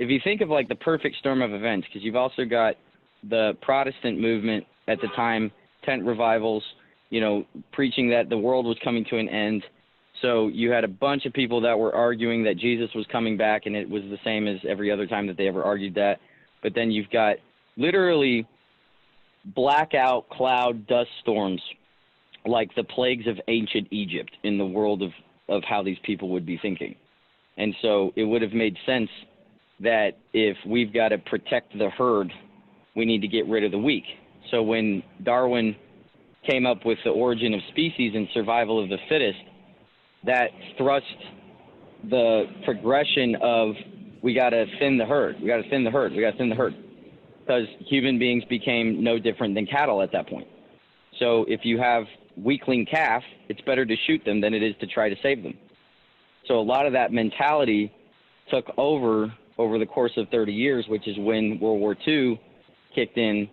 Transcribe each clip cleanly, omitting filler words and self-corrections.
if you think of like the perfect storm of events, because you've also got the Protestant movement at the time, tent revivals, preaching that the world was coming to an end. So you had a bunch of people that were arguing that Jesus was coming back, and it was the same as every other time that they ever argued that. But then you've got literally blackout cloud dust storms like the plagues of ancient Egypt in the world of how these people would be thinking. And so it would have made sense that if we've got to protect the herd, we need to get rid of the weak. So when Darwin came up with the origin of species and survival of the fittest, that thrust the progression of we got to thin the herd, we got to thin the herd, we got to thin the herd, because human beings became no different than cattle at that point. So if you have weakling calf, it's better to shoot them than it is to try to save them. So a lot of that mentality took over the course of 30 years, which is when World War II kicked in,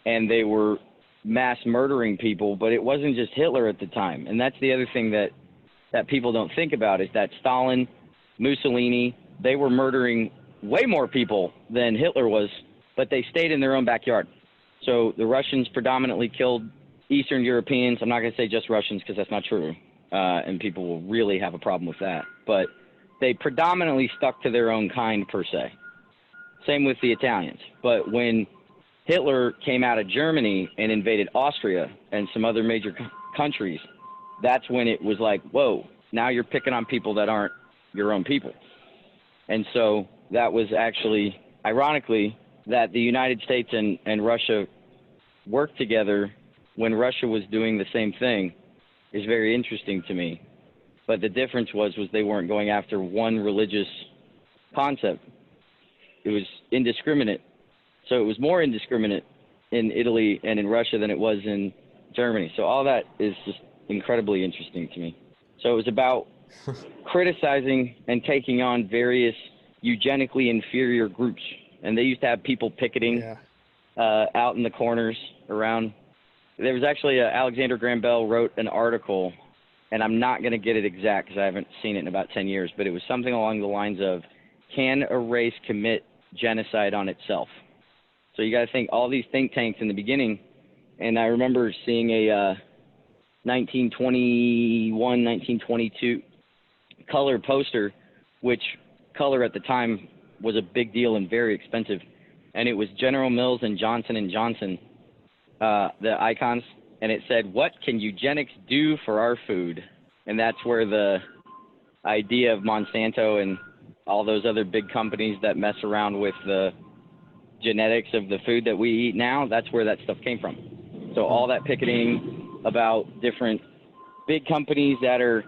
and they were mass murdering people. But it wasn't just Hitler at the time. And that's the other thing that people don't think about, is that Stalin, Mussolini, they were murdering way more people than Hitler was, but they stayed in their own backyard. So the Russians predominantly killed Eastern Europeans. I'm not going to say just Russians, because that's not true, and people will really have a problem with that. But they predominantly stuck to their own kind, per se. Same with the Italians. But when Hitler came out of Germany and invaded Austria and some other major countries, that's when it was like, whoa, now you're picking on people that aren't your own people. And so that was actually, ironically, that the United States and Russia worked together when Russia was doing the same thing is very interesting to me. But the difference was they weren't going after one religious concept. It was indiscriminate. So it was more indiscriminate in Italy and in Russia than it was in Germany. So all that is just incredibly interesting to me. So it was about criticizing and taking on various eugenically inferior groups. And they used to have people picketing out in the corners around. There was actually Alexander Graham Bell wrote an article, and I'm not going to get it exact because I haven't seen it in about 10 years, but it was something along the lines of, can a race commit genocide on itself? So you got to think all these think tanks in the beginning, and I remember seeing a 1921, 1922 color poster, which color at the time was a big deal and very expensive, and it was General Mills and Johnson & Johnson, the icons, and it said, what can eugenics do for our food? And that's where the idea of Monsanto and all those other big companies that mess around with the genetics of the food that we eat now, that's where that stuff came from. So all that picketing about different big companies that are,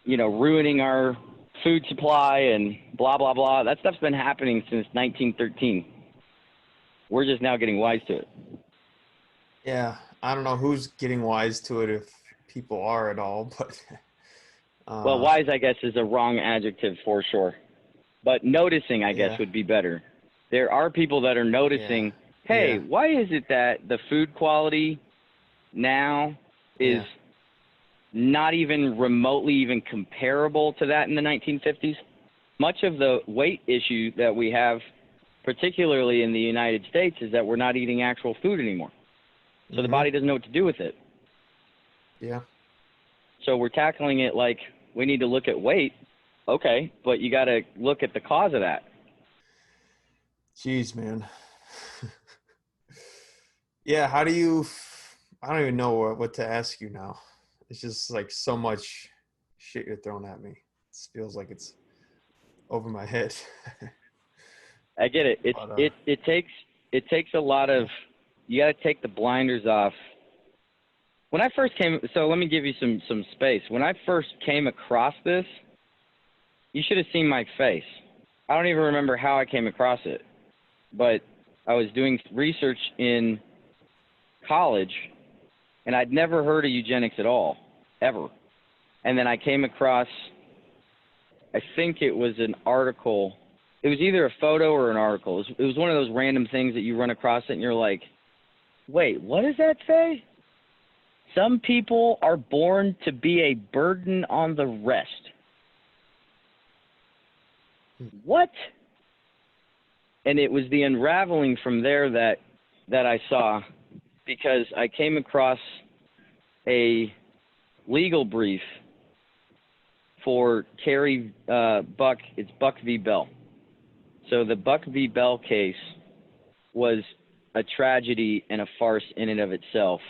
ruining our food supply and blah, blah, blah, that stuff's been happening since 1913. We're just now getting wise to it. Yeah, I don't know who's getting wise to it, if people are at all, but... well, wise, I guess, is a wrong adjective for sure. But noticing, I guess, would be better. There are people that are noticing, hey, why is it that the food quality now is not even remotely even comparable to that in the 1950s? Much of the weight issue that we have, particularly in the United States, is that we're not eating actual food anymore. So the body doesn't know what to do with it. Yeah. So we're tackling it like we need to look at weight. Okay, but you got to look at the cause of that. Jeez, man. Yeah, I don't even know what to ask you now. It's just like so much shit you're throwing at me. It feels like it's over my head. I get it. It takes a lot of, you got to take the blinders off. When I first came, so let me give you some space. When I first came across this, you should have seen my face. I don't even remember how I came across it, but I was doing research in college, and I'd never heard of eugenics at all, ever. And then I came across, I think it was an article. It was either a photo or an article. It was one of those random things that you run across it and you're like, wait, what does that say? Some people are born to be a burden on the rest. What? And it was the unraveling from there that I saw, because I came across a legal brief for Carrie Buck. It's Buck v. Bell. So the Buck v. Bell case was a tragedy and a farce in and of itself,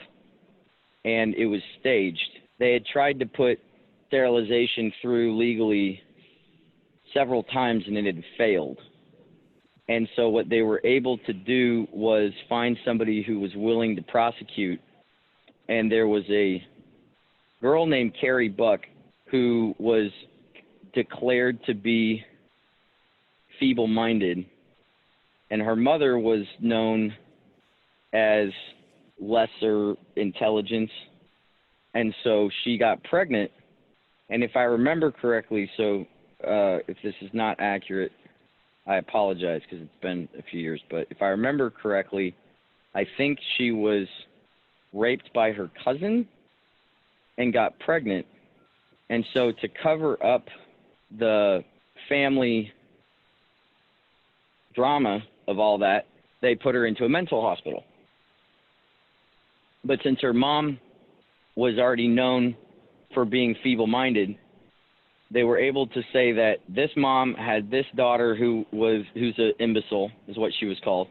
and it was staged. They had tried to put sterilization through legally several times, and it had failed. And so what they were able to do was find somebody who was willing to prosecute. And there was a girl named Carrie Buck who was declared to be feeble-minded. And her mother was known as lesser intelligence. And so she got pregnant. And if I remember correctly, so if this is not accurate, I apologize because it's been a few years, but if I remember correctly, I think she was raped by her cousin and got pregnant. And so to cover up the family drama of all that, they put her into a mental hospital. But since her mom was already known for being feeble-minded, they were able to say that this mom had this daughter who's an imbecile, is what she was called,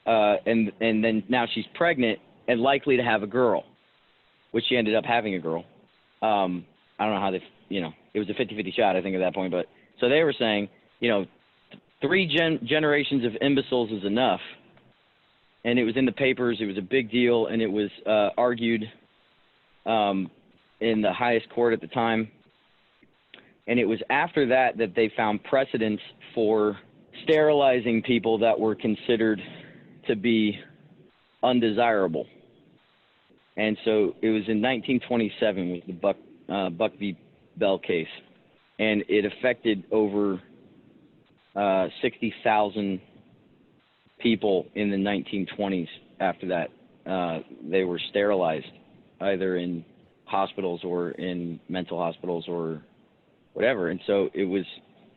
and then now she's pregnant and likely to have a girl, which she ended up having a girl. I don't know how it was a 50-50 shot, I think, at that point. But so they were saying, 3 generations of imbeciles is enough, and it was in the papers. It was a big deal, and it was argued in the highest court at the time. And it was after that they found precedents for sterilizing people that were considered to be undesirable. And so it was in 1927 was the Buck v. Bell case. And it affected over 60,000 people in the 1920s after that. They were sterilized either in hospitals or in mental hospitals or whatever. And so it was,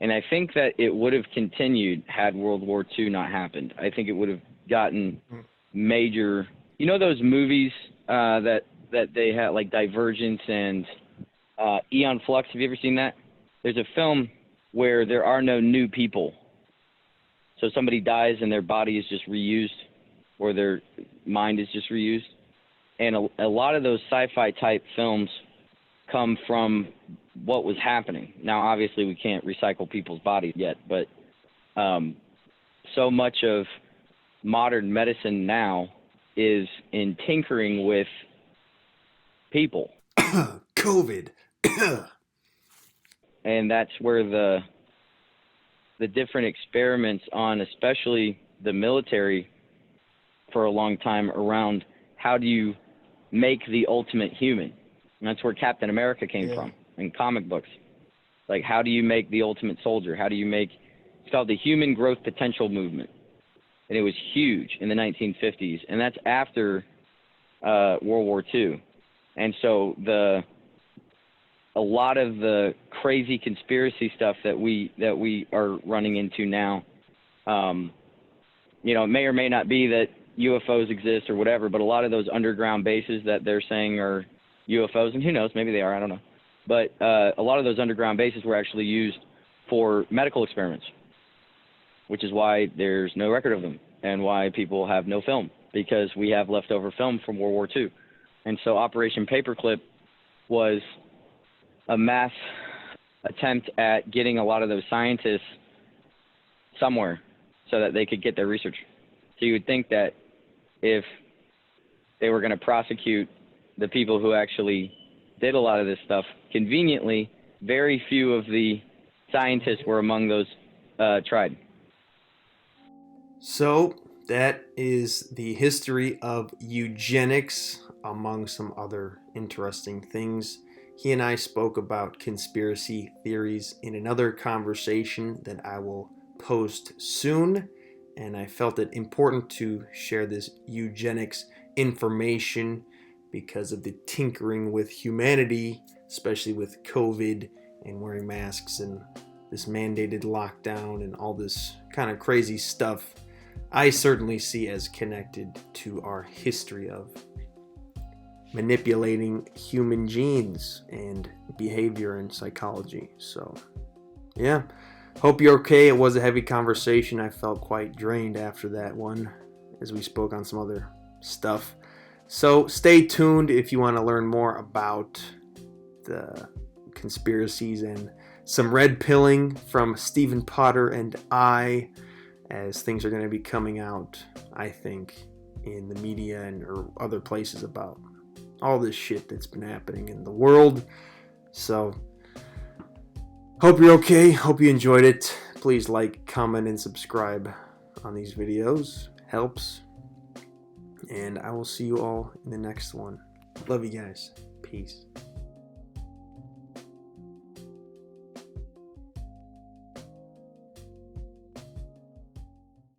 and I think that it would have continued had World War II not happened. I think it would have gotten major, those movies that they had, like Divergence and Eon Flux. Have you ever seen that? There's a film where there are no new people. So somebody dies and their body is just reused, or their mind is just reused. And a lot of those sci-fi type films come from what was happening. Now, obviously, we can't recycle people's bodies yet, but so much of modern medicine now is in tinkering with people. COVID. And that's where the different experiments on, especially the military, for a long time around how do you make the ultimate human. And that's where Captain America came from in comic books. Like, how do you make the ultimate soldier? How do you make, it's called the Human Growth Potential Movement. And it was huge in the 1950s. And that's after World War II. And so a lot of the crazy conspiracy stuff that we are running into now, it may or may not be that UFOs exist or whatever, but a lot of those underground bases that they're saying are UFOs, and who knows, maybe they are, I don't know. But a lot of those underground bases were actually used for medical experiments, which is why there's no record of them and why people have no film, because we have leftover film from World War II. And so Operation Paperclip was a mass attempt at getting a lot of those scientists somewhere so that they could get their research. So you would think that if they were going to prosecute the people who actually did a lot of this stuff, conveniently, very few of the scientists were among those tried. So that is the history of eugenics, among some other interesting things. He and I spoke about conspiracy theories in another conversation that I will post soon, and I felt it important to share this eugenics information because of the tinkering with humanity, especially with COVID and wearing masks and this mandated lockdown and all this kind of crazy stuff, I certainly see as connected to our history of manipulating human genes and behavior and psychology. So, yeah. Hope you're okay. It was a heavy conversation. I felt quite drained after that one as we spoke on some other stuff. So stay tuned if you want to learn more about the conspiracies and some red pilling from Stephen Potter and I, as things are going to be coming out, I think, in the media and or other places about all this shit that's been happening in the world. So hope you're okay. Hope you enjoyed it. Please like, comment, and subscribe on these videos. Helps. And I will see you all in the next one. Love you guys. Peace.